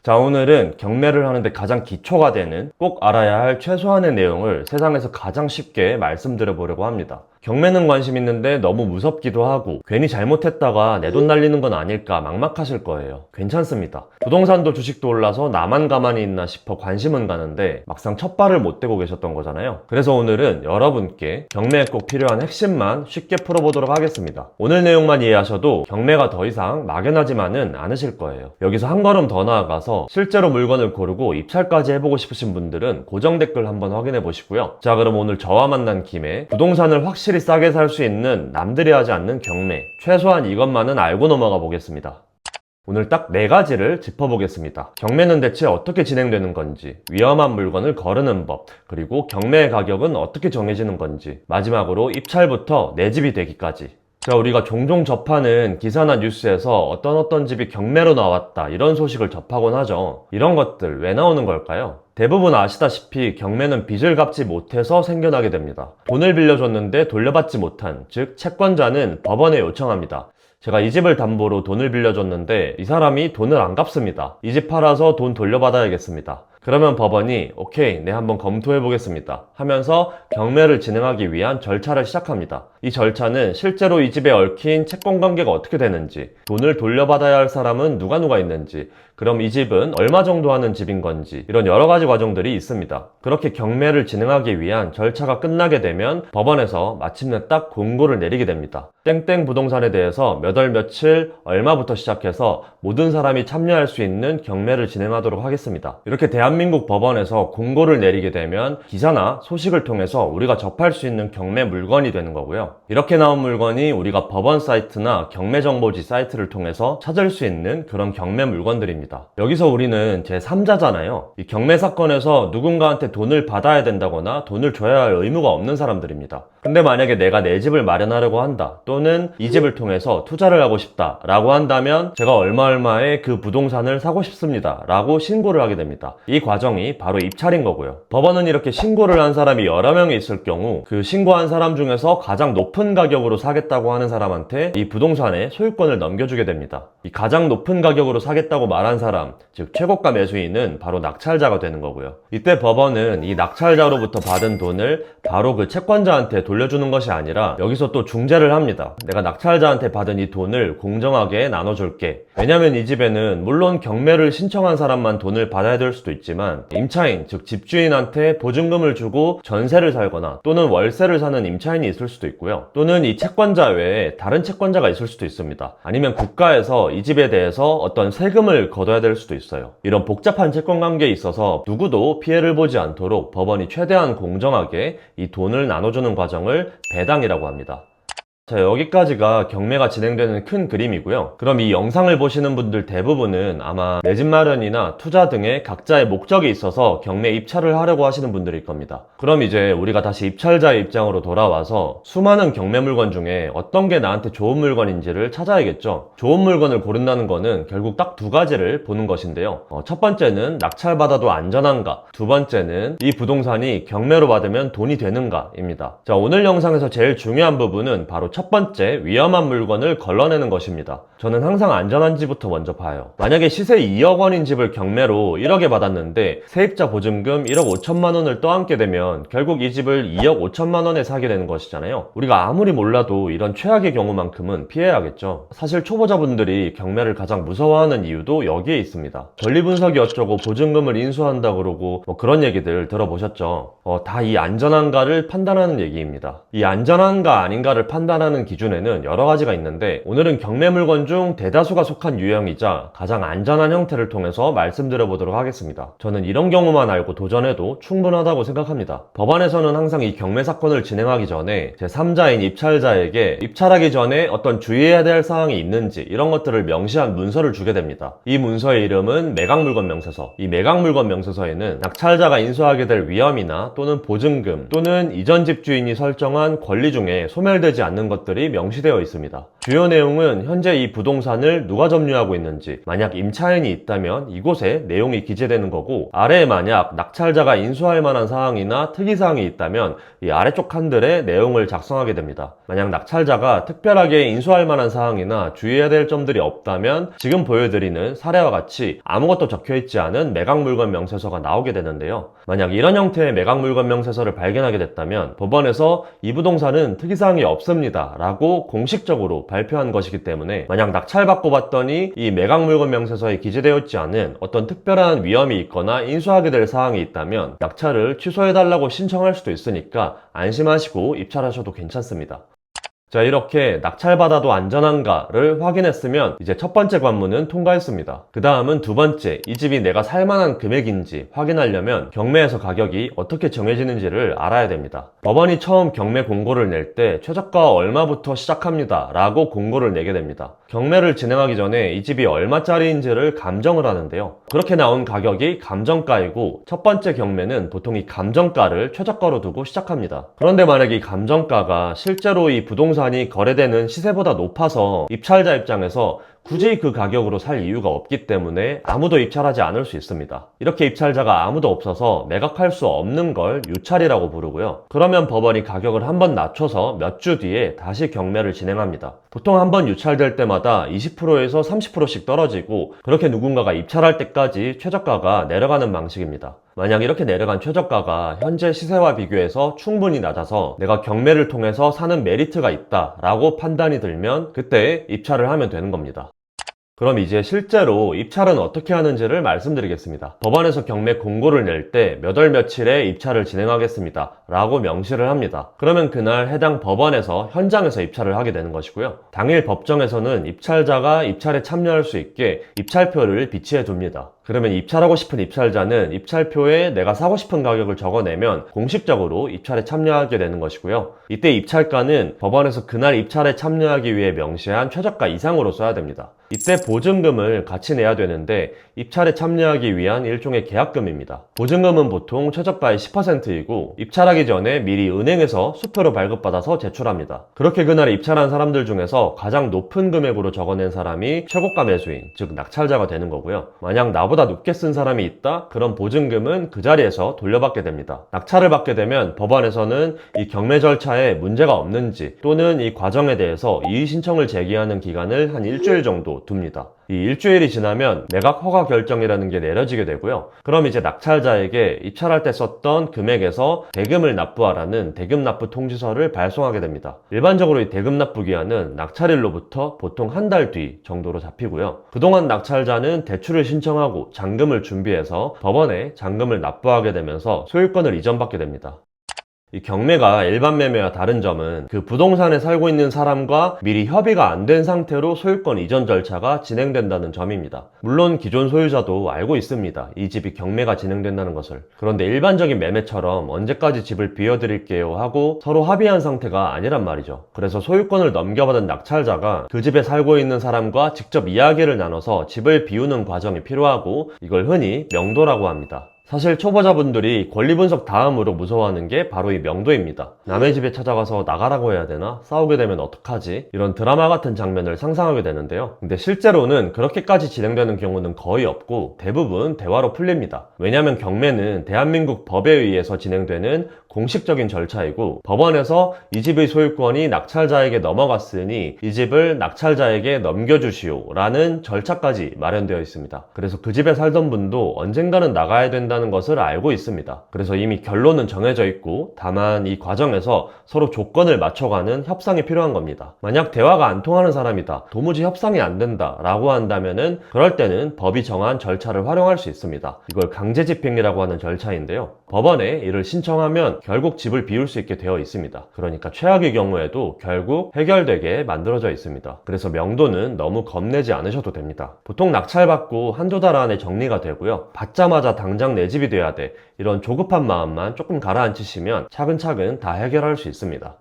자, 오늘은 경매를 하는데 가장 기초가 되는 꼭 알아야 할 최소한의 내용을 세상에서 가장 쉽게 말씀드려 보려고 합니다. 경매는 관심 있는데 너무 무섭기도 하고 괜히 잘못했다가 내 돈 날리는 건 아닐까 막막하실 거예요. 괜찮습니다. 부동산도 주식도 올라서 나만 가만히 있나 싶어 관심은 가는데 막상 첫 발을 못 대고 계셨던 거잖아요. 그래서 오늘은 여러분께 경매에 꼭 필요한 핵심만 쉽게 풀어보도록 하겠습니다. 오늘 내용만 이해하셔도 경매가 더 이상 막연하지만은 않으실 거예요. 여기서 한 걸음 더 나아가서 실제로 물건을 고르고 입찰까지 해보고 싶으신 분들은 고정 댓글 한번 확인해 보시고요. 자, 그럼 오늘 저와 만난 김에 부동산을 확실히 싸게 살 수 있는 남들이 하지 않는 경매, 최소한 이것만은 알고 넘어가 보겠습니다. 오늘 딱 4가지를 짚어보겠습니다. 경매는 대체 어떻게 진행되는 건지, 위험한 물건을 거르는 법, 그리고 경매의 가격은 어떻게 정해지는 건지, 마지막으로 입찰부터 내 집이 되기까지. 자, 우리가 종종 접하는 기사나 뉴스에서 어떤 집이 경매로 나왔다 이런 소식을 접하곤 하죠. 이런 것들 왜 나오는 걸까요? 대부분 아시다시피 경매는 빚을 갚지 못해서 생겨나게 됩니다. 돈을 빌려줬는데 돌려받지 못한, 즉 채권자는 법원에 요청합니다. 제가 이 집을 담보로 돈을 빌려줬는데 이 사람이 돈을 안 갚습니다. 이 집 팔아서 돈 돌려받아야겠습니다. 그러면 법원이 오케이, 네, 한번 검토해 보겠습니다 하면서 경매를 진행하기 위한 절차를 시작합니다. 이 절차는 실제로 이 집에 얽힌 채권 관계가 어떻게 되는지, 돈을 돌려받아야 할 사람은 누가 있는지, 그럼 이 집은 얼마 정도 하는 집인 건지, 이런 여러 가지 과정들이 있습니다. 그렇게 경매를 진행하기 위한 절차가 끝나게 되면 법원에서 마침내 딱 공고를 내리게 됩니다. 땡땡 부동산에 대해서 몇 월 며칠 얼마부터 시작해서 모든 사람이 참여할 수 있는 경매를 진행하도록 하겠습니다. 이렇게 대한민국 법원에서 공고를 내리게 되면 기사나 소식을 통해서 우리가 접할 수 있는 경매 물건이 되는 거고요. 이렇게 나온 물건이 우리가 법원 사이트나 경매정보지 사이트를 통해서 찾을 수 있는 그런 경매 물건들입니다. 여기서 우리는 제3자잖아요. 이 경매 사건에서 누군가한테 돈을 받아야 된다거나 돈을 줘야 할 의무가 없는 사람들입니다. 근데 만약에 내가 내 집을 마련하려고 한다, 또는 이 집을 통해서 투자를 하고 싶다 라고 한다면 제가 얼마에 그 부동산을 사고 싶습니다 라고 신고를 하게 됩니다. 이 과정이 바로 입찰인 거고요. 법원은 이렇게 신고를 한 사람이 여러 명이 있을 경우 그 신고한 사람 중에서 가장 높은 가격으로 사겠다고 하는 사람한테 이 부동산의 소유권을 넘겨주게 됩니다. 이 가장 높은 가격으로 사겠다고 말한 사람, 즉 최고가 매수인은 바로 낙찰자가 되는 거고요. 이때 법원은 이 낙찰자로부터 받은 돈을 바로 그 채권자한테 돌려주는 것이 아니라 여기서 또 중재를 합니다. 내가 낙찰자한테 받은 이 돈을 공정하게 나눠줄게. 왜냐면 이 집에는 물론 경매를 신청한 사람만 돈을 받아야 될 수도 있지만 임차인, 즉 집주인한테 보증금을 주고 전세를 살거나 또는 월세를 사는 임차인이 있을 수도 있고요. 또는 이 채권자 외에 다른 채권자가 있을 수도 있습니다. 아니면 국가에서 이 집에 대해서 어떤 세금을 걷어야 될 수도 있어요. 이런 복잡한 채권 관계에 있어서 누구도 피해를 보지 않도록 법원이 최대한 공정하게 이 돈을 나눠주는 과정을 배당이라고 합니다. 자, 여기까지가 경매가 진행되는 큰 그림이고요. 그럼 이 영상을 보시는 분들 대부분은 아마 내 집 마련이나 투자 등의 각자의 목적이 있어서 경매 입찰을 하려고 하시는 분들일 겁니다. 그럼 이제 우리가 다시 입찰자의 입장으로 돌아와서 수많은 경매 물건 중에 어떤 게 나한테 좋은 물건인지를 찾아야겠죠. 좋은 물건을 고른다는 거는 결국 딱 2가지를 보는 것인데요. 첫 번째는 낙찰받아도 안전한가, 두 번째는 이 부동산이 경매로 받으면 돈이 되는가입니다. 자, 오늘 영상에서 제일 중요한 부분은 바로 첫 번째, 위험한 물건을 걸러내는 것입니다. 저는 항상 안전한지부터 먼저 봐요. 만약에 시세 2억 원인 집을 경매로 1억에 받았는데 세입자 보증금 1억 5천만 원을 떠안게 되면 결국 이 집을 2억 5천만 원에 사게 되는 것이잖아요. 우리가 아무리 몰라도 이런 최악의 경우만큼은 피해야겠죠. 사실 초보자분들이 경매를 가장 무서워하는 이유도 여기에 있습니다. 권리 분석이 어쩌고 보증금을 인수한다 그러고 뭐 그런 얘기들 들어보셨죠. 다 이 안전한가를 판단하는 얘기입니다. 이 안전한가 아닌가를 판단하는 기준에는 여러 가지가 있는데 오늘은 경매 물건 중 대다수가 속한 유형이자 가장 안전한 형태를 통해서 말씀드려 보도록 하겠습니다. 저는 이런 경우만 알고 도전해도 충분하다고 생각합니다. 법원에서는 항상 이 경매 사건을 진행하기 전에 제3자인 입찰자에게 입찰하기 전에 어떤 주의해야 될 사항이 있는지 이런 것들을 명시한 문서를 주게 됩니다. 이 문서의 이름은 매각물건 명세서. 이 매각물건 명세서에는 낙찰자가 인수하게 될 위험이나 또는 보증금 또는 이전 집주인이 설정한 권리 중에 소멸되지 않는 것들이 명시되어 있습니다. 주요 내용은 현재 이 부동산을 누가 점유하고 있는지, 만약 임차인이 있다면 이곳에 내용이 기재되는 거고, 아래에 만약 낙찰자가 인수할 만한 사항이나 특이사항이 있다면 이 아래쪽 칸들에 내용을 작성하게 됩니다. 만약 낙찰자가 특별하게 인수할 만한 사항이나 주의해야 될 점들이 없다면 지금 보여드리는 사례와 같이 아무것도 적혀있지 않은 매각물건 명세서가 나오게 되는데요. 만약 이런 형태의 매각물건 명세서를 발견하게 됐다면 법원에서 이 부동산은 특이사항이 없습니다 라고 공식적으로 발표한 것이기 때문에, 만약 낙찰받고 봤더니 이 매각물건 명세서에 기재되어 있지 않은 어떤 특별한 위험이 있거나 인수하게 될 사항이 있다면 낙찰을 취소해달라고 신청할 수도 있으니까 안심하시고 입찰하셔도 괜찮습니다. 자, 이렇게 낙찰받아도 안전한가를 확인했으면 이제 첫 번째 관문은 통과했습니다. 그 다음은 두 번째, 이 집이 내가 살만한 금액인지 확인하려면 경매에서 가격이 어떻게 정해지는지를 알아야 됩니다. 법원이 처음 경매 공고를 낼 때 최저가 얼마부터 시작합니다 라고 공고를 내게 됩니다. 경매를 진행하기 전에 이 집이 얼마짜리인지를 감정을 하는데요. 그렇게 나온 가격이 감정가이고, 첫 번째 경매는 보통 이 감정가를 최저가로 두고 시작합니다. 그런데 만약에 이 감정가가 실제로 이 부동산이 거래되는 시세보다 높아서 입찰자 입장에서 굳이 그 가격으로 살 이유가 없기 때문에 아무도 입찰하지 않을 수 있습니다. 이렇게 입찰자가 아무도 없어서 매각할 수 없는 걸 유찰이라고 부르고요. 그러면 법원이 가격을 한번 낮춰서 몇 주 뒤에 다시 경매를 진행합니다. 보통 한번 유찰될 때마다 20%에서 30%씩 떨어지고, 그렇게 누군가가 입찰할 때까지 최저가가 내려가는 방식입니다. 만약 이렇게 내려간 최저가가 현재 시세와 비교해서 충분히 낮아서 내가 경매를 통해서 사는 메리트가 있다 라고 판단이 들면 그때 입찰을 하면 되는 겁니다. 그럼 이제 실제로 입찰은 어떻게 하는지를 말씀드리겠습니다. 법원에서 경매 공고를 낼 때 몇 월 며칠에 입찰을 진행하겠습니다 라고 명시를 합니다. 그러면 그날 해당 법원에서 현장에서 입찰을 하게 되는 것이고요. 당일 법정에서는 입찰자가 입찰에 참여할 수 있게 입찰표를 비치해 둡니다. 그러면 입찰하고 싶은 입찰자는 입찰표에 내가 사고 싶은 가격을 적어내면 공식적으로 입찰에 참여하게 되는 것이고요. 이때 입찰가는 법원에서 그날 입찰에 참여하기 위해 명시한 최저가 이상으로 써야 됩니다. 이때 보증금을 같이 내야 되는데, 입찰에 참여하기 위한 일종의 계약금입니다. 보증금은 보통 최저가의 10%이고 입찰하기 전에 미리 은행에서 수표로 발급받아서 제출합니다. 그렇게 그날 입찰한 사람들 중에서 가장 높은 금액으로 적어낸 사람이 최고가 매수인, 즉 낙찰자가 되는 거고요. 만약 나보다 높게 쓴 사람이 있다? 그럼 보증금은 그 자리에서 돌려받게 됩니다. 낙찰을 받게 되면 법원에서는 이 경매 절차에 문제가 없는지, 또는 이 과정에 대해서 이의 신청을 제기하는 기간을 한 일주일 정도 둡니다. 이 일주일이 지나면 매각 허가 결정이라는 게 내려지게 되고요. 그럼 이제 낙찰자에게 입찰할 때 썼던 금액에서 대금을 납부하라는 대금 납부 통지서를 발송하게 됩니다. 일반적으로 이 대금 납부 기한은 낙찰일로부터 보통 한 달 뒤 정도로 잡히고요. 그동안 낙찰자는 대출을 신청하고 잔금을 준비해서 법원에 잔금을 납부하게 되면서 소유권을 이전받게 됩니다. 이 경매가 일반 매매와 다른 점은 그 부동산에 살고 있는 사람과 미리 협의가 안 된 상태로 소유권 이전 절차가 진행된다는 점입니다. 물론 기존 소유자도 알고 있습니다. 이 집이 경매가 진행된다는 것을. 그런데 일반적인 매매처럼 언제까지 집을 비워드릴게요 하고 서로 합의한 상태가 아니란 말이죠. 그래서 소유권을 넘겨받은 낙찰자가 그 집에 살고 있는 사람과 직접 이야기를 나눠서 집을 비우는 과정이 필요하고, 이걸 흔히 명도라고 합니다. 사실 초보자분들이 권리분석 다음으로 무서워하는 게 바로 이 명도입니다. 남의 집에 찾아가서 나가라고 해야 되나? 싸우게 되면 어떡하지? 이런 드라마 같은 장면을 상상하게 되는데요. 근데 실제로는 그렇게까지 진행되는 경우는 거의 없고 대부분 대화로 풀립니다. 왜냐하면 경매는 대한민국 법에 의해서 진행되는 공식적인 절차이고, 법원에서 이 집의 소유권이 낙찰자에게 넘어갔으니 이 집을 낙찰자에게 넘겨주시오 라는 절차까지 마련되어 있습니다. 그래서 그 집에 살던 분도 언젠가는 나가야 된다는 것을 알고 있습니다. 그래서 이미 결론은 정해져 있고, 다만 이 과정에서 서로 조건을 맞춰가는 협상이 필요한 겁니다. 만약 대화가 안 통하는 사람이다, 도무지 협상이 안 된다 라고 한다면은 그럴 때는 법이 정한 절차를 활용할 수 있습니다. 이걸 강제집행이라고 하는 절차인데요. 법원에 이를 신청하면 결국 집을 비울 수 있게 되어 있습니다. 그러니까 최악의 경우에도 결국 해결되게 만들어져 있습니다. 그래서 명도는 너무 겁내지 않으셔도 됩니다. 보통 낙찰받고 한두 달 안에 정리가 되고요. 받자마자 당장 내 집이 돼야 돼, 이런 조급한 마음만 조금 가라앉히시면 차근차근 다 해결할 수 있습니다.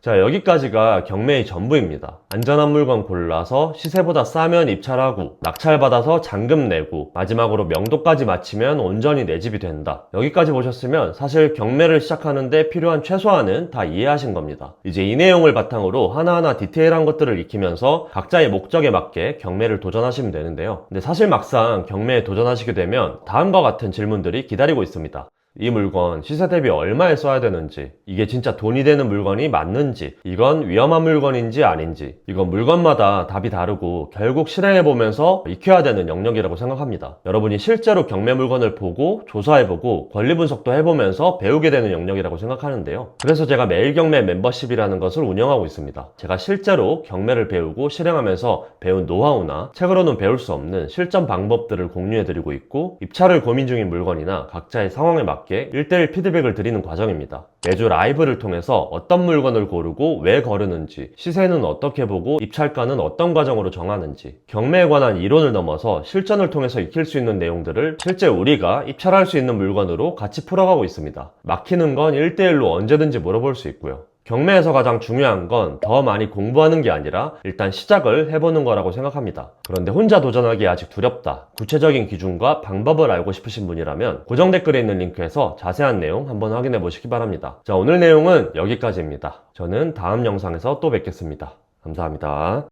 자, 여기까지가 경매의 전부입니다. 안전한 물건 골라서 시세보다 싸면 입찰하고, 낙찰받아서 잔금 내고, 마지막으로 명도까지 마치면 온전히 내 집이 된다. 여기까지 보셨으면 사실 경매를 시작하는데 필요한 최소한은 다 이해하신 겁니다. 이제 이 내용을 바탕으로 하나하나 디테일한 것들을 익히면서 각자의 목적에 맞게 경매를 도전하시면 되는데요. 근데 사실 막상 경매에 도전하시게 되면 다음과 같은 질문들이 기다리고 있습니다. 이 물건 시세 대비 얼마에 써야 되는지, 이게 진짜 돈이 되는 물건이 맞는지, 이건 위험한 물건인지 아닌지, 이건 물건마다 답이 다르고 결국 실행해보면서 익혀야 되는 영역이라고 생각합니다. 여러분이 실제로 경매 물건을 보고 조사해보고 권리 분석도 해보면서 배우게 되는 영역이라고 생각하는데요. 그래서 제가 매일 경매 멤버십이라는 것을 운영하고 있습니다. 제가 실제로 경매를 배우고 실행하면서 배운 노하우나 책으로는 배울 수 없는 실전 방법들을 공유해드리고 있고, 입찰을 고민 중인 물건이나 각자의 상황에 맞게 1대1 피드백을 드리는 과정입니다. 매주 라이브를 통해서 어떤 물건을 고르고 왜 거르는지, 시세는 어떻게 보고 입찰가는 어떤 과정으로 정하는지, 경매에 관한 이론을 넘어서 실전을 통해서 익힐 수 있는 내용들을 실제 우리가 입찰할 수 있는 물건으로 같이 풀어가고 있습니다. 막히는 건 1대1로 언제든지 물어볼 수 있고요. 경매에서 가장 중요한 건 더 많이 공부하는 게 아니라 일단 시작을 해보는 거라고 생각합니다. 그런데 혼자 도전하기 아직 두렵다, 구체적인 기준과 방법을 알고 싶으신 분이라면 고정 댓글에 있는 링크에서 자세한 내용 한번 확인해 보시기 바랍니다. 자, 오늘 내용은 여기까지입니다. 저는 다음 영상에서 또 뵙겠습니다. 감사합니다.